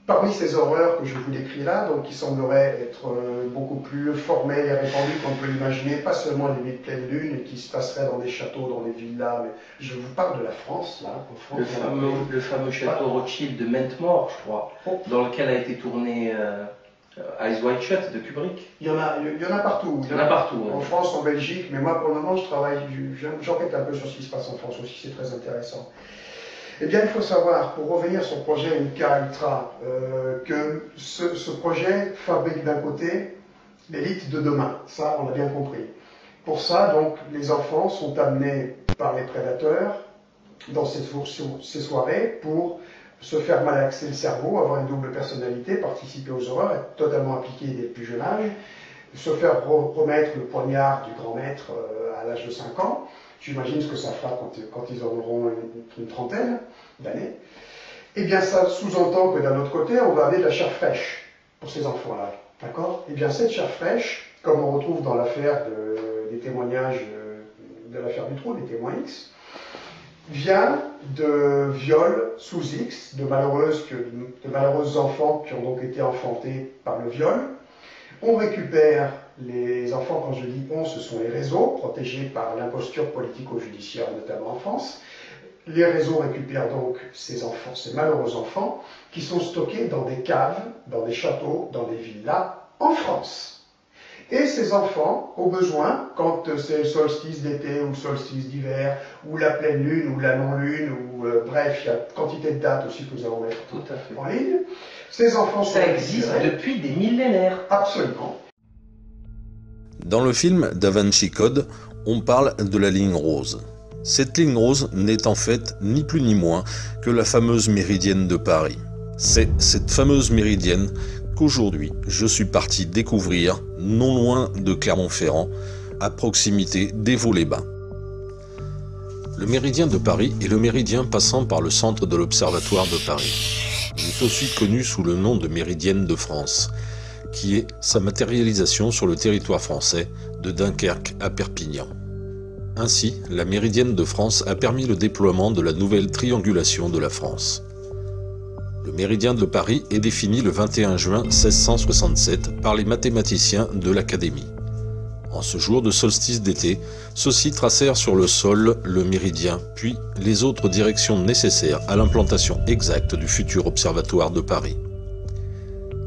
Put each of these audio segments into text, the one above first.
Parmi ces horreurs que je vous décris là, donc qui sembleraient être beaucoup plus formelles et répandues qu'on peut l'imaginer, pas seulement les nuits de pleine lune qui se passeraient dans des châteaux, dans des villas, mais je vous parle de la France, là, en France. Le fameux château Rothschild de Mentmore, je crois, dans lequel a été tourné Eyes Wide Shut de Kubrick. Il y en a partout. Il y en a partout. En France, en Belgique, mais moi pour le moment j'enquête un peu sur ce qui se passe en France aussi, c'est très intéressant. Eh bien, il faut savoir, pour revenir sur le projet MK Ultra, que ce projet fabrique d'un côté l'élite de demain. Ça, on l'a bien compris. Pour ça, donc, les enfants sont amenés par les prédateurs dans ces soirées pour se faire malaxer le cerveau, avoir une double personnalité, participer aux horreurs, être totalement impliqués dès le plus jeune âge, se faire remettre le poignard du grand maître à l'âge de 5 ans. J'imagine ce que ça fera quand ils en auront une trentaine d'années. Eh bien, ça sous-entend que d'un autre côté, on va amener de la chair fraîche pour ces enfants-là. D'accord? Eh bien, cette chair fraîche, comme on retrouve dans l'affaire des témoignages de l'affaire du trou, des témoins X, vient de viols sous X, de malheureux enfants qui ont donc été enfantés par le viol. On récupère les enfants, quand je dis on, ce sont les réseaux, protégés par l'imposture politico-judiciaire, notamment en France. Les réseaux récupèrent donc ces enfants, ces malheureux enfants, qui sont stockés dans des caves, dans des châteaux, dans des villas, en France. Et ces enfants, au besoin, quand c'est le solstice d'été ou le solstice d'hiver, ou la pleine lune ou la non-lune, ou bref, il y a quantité de dates aussi que nous allons mettre tout à fait en ligne, ces enfants sont... Ça existe depuis des millénaires. Absolument. Dans le film Da Vinci Code, on parle de la ligne rose. Cette ligne rose n'est en fait ni plus ni moins que la fameuse méridienne de Paris. C'est cette fameuse méridienne qu'aujourd'hui je suis parti découvrir non loin de Clermont-Ferrand, à proximité des Vaux-les-Bains. Le méridien de Paris est le méridien passant par le centre de l'Observatoire de Paris. Il est aussi connu sous le nom de méridienne de France, qui est sa matérialisation sur le territoire français de Dunkerque à Perpignan. Ainsi, la méridienne de France a permis le déploiement de la nouvelle triangulation de la France. Le méridien de Paris est défini le 21 juin 1667 par les mathématiciens de l'Académie. En ce jour de solstice d'été, ceux-ci tracèrent sur le sol le méridien, puis les autres directions nécessaires à l'implantation exacte du futur observatoire de Paris.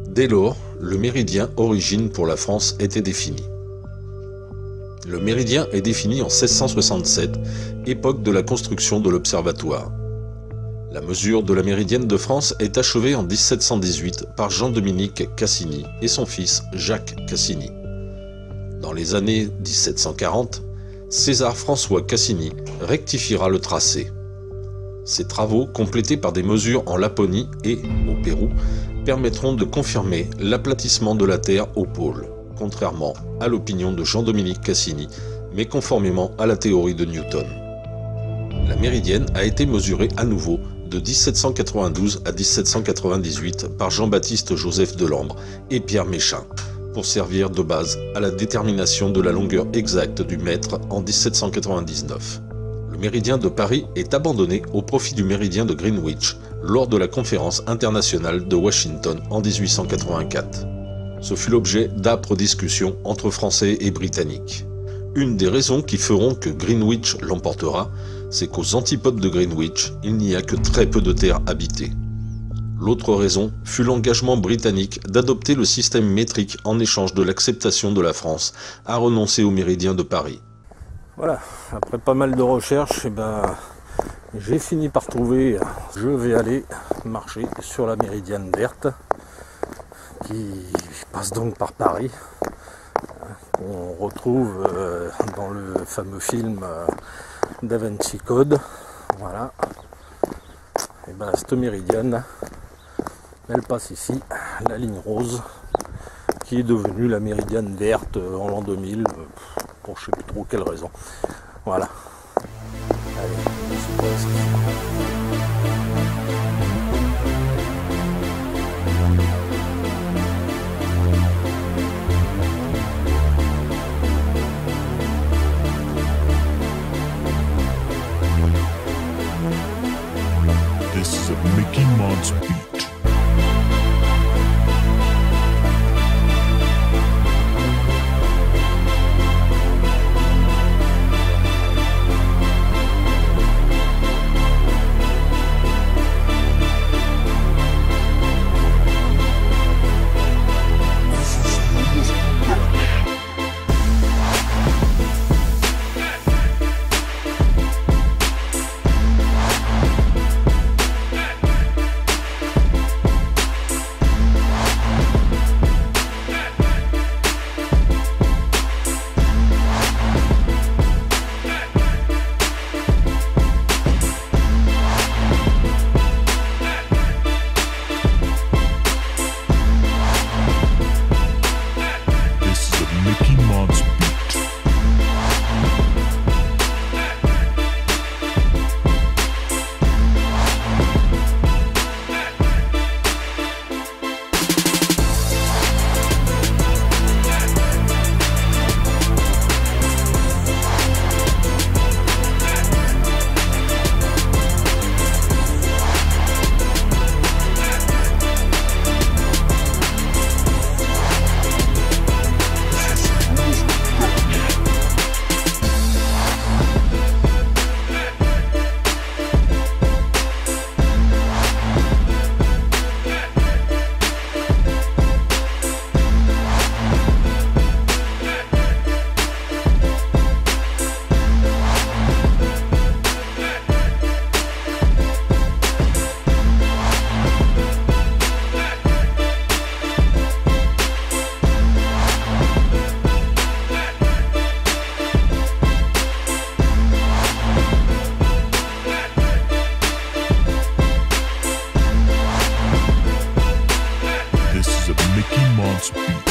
Dès lors, le méridien origine pour la France était défini. Le méridien est défini en 1667, époque de la construction de l'observatoire. La mesure de la méridienne de France est achevée en 1718 par Jean-Dominique Cassini et son fils Jacques Cassini. Dans les années 1740, César-François Cassini rectifiera le tracé. Ces travaux, complétés par des mesures en Laponie et au Pérou, permettront de confirmer l'aplatissement de la Terre au pôle, contrairement à l'opinion de Jean-Dominique Cassini, mais conformément à la théorie de Newton. La méridienne a été mesurée à nouveau de 1792 à 1798 par Jean-Baptiste Joseph Delambre et Pierre Méchain, pour servir de base à la détermination de la longueur exacte du mètre en 1799. Le méridien de Paris est abandonné au profit du méridien de Greenwich lors de la conférence internationale de Washington en 1884. Ce fut l'objet d'âpres discussions entre Français et Britanniques. Une des raisons qui feront que Greenwich l'emportera, c'est qu'aux antipodes de Greenwich, il n'y a que très peu de terres habitées. L'autre raison fut l'engagement britannique d'adopter le système métrique en échange de l'acceptation de la France à renoncer au méridien de Paris. Voilà, après pas mal de recherches, j'ai fini par trouver, je vais aller marcher sur la méridienne verte qui passe donc par Paris, qu'on retrouve dans le fameux film Da Vinci Code. Voilà, et cette méridienne, elle passe ici, la ligne rose, qui est devenue la méridienne verte en l'an 2000, pour je ne sais plus trop quelle raison. Voilà. Allez, on se pose. This is a Mickey Mouse beat. Mickey Mouse Beat.